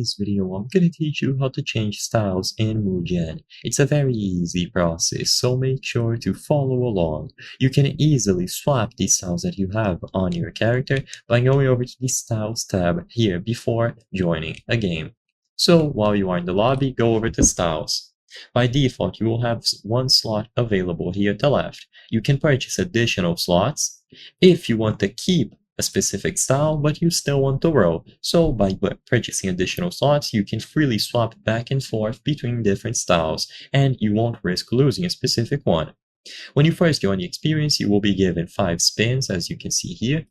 today's video, I'm gonna teach you how to change styles in Mugen. It's a very easy process, so make sure to follow along. You can easily swap these styles that you have on your character by going over to the Styles tab here before joining a game. So while you are in the lobby, go over to Styles. By default, you will have one slot available here at the left. You can purchase additional slots if you want to keep a specific style, but you still want to row. So by purchasing additional slots, you can freely swap back and forth between different styles, and you won't risk losing a specific one. When you first join the experience, you will be given 5 spins, as you can see here,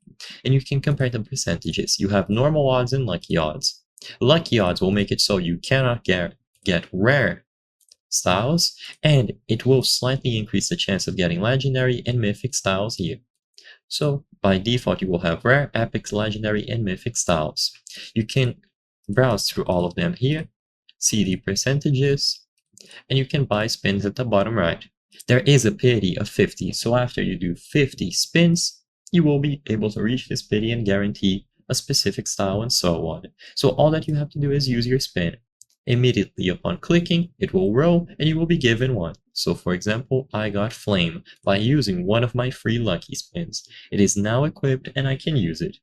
and you can compare the percentages. You have normal odds and lucky odds. Lucky odds will make it so you cannot get rare styles, and it will slightly increase the chance of getting legendary and mythic styles here. So by default, you will have rare, epic, legendary, and mythic styles. You can browse through all of them here, see the percentages, and you can buy spins at the bottom right. There is a pity of 50, so after you do 50 spins, you will be able to reach this pity and guarantee a specific style and so on. So all that you have to do is use your spin. Immediately upon clicking, it will roll and you will be given one. So for example, I got Flame by using one of my free lucky spins. It is now equipped and I can use it.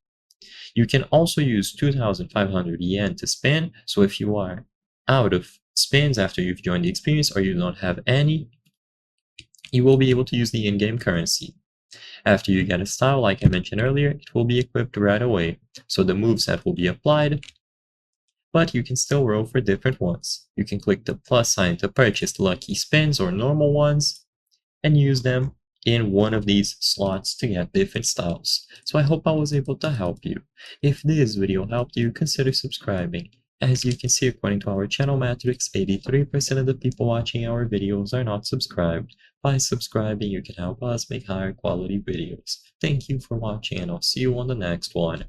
You can also use 2,500 yen to spin, so if you are out of spins after you've joined the experience or you don't have any, you will be able to use the in-game currency. After you get a style, like I mentioned earlier, it will be equipped right away, so the moveset will be applied, but you can still roll for different ones. You can click the plus sign to purchase lucky spins or normal ones, and use them in one of these slots to get different styles. So I hope I was able to help you. If this video helped you, consider subscribing. As you can see, according to our channel metrics, 83% of the people watching our videos are not subscribed. By subscribing, you can help us make higher quality videos. Thank you for watching, and I'll see you on the next one.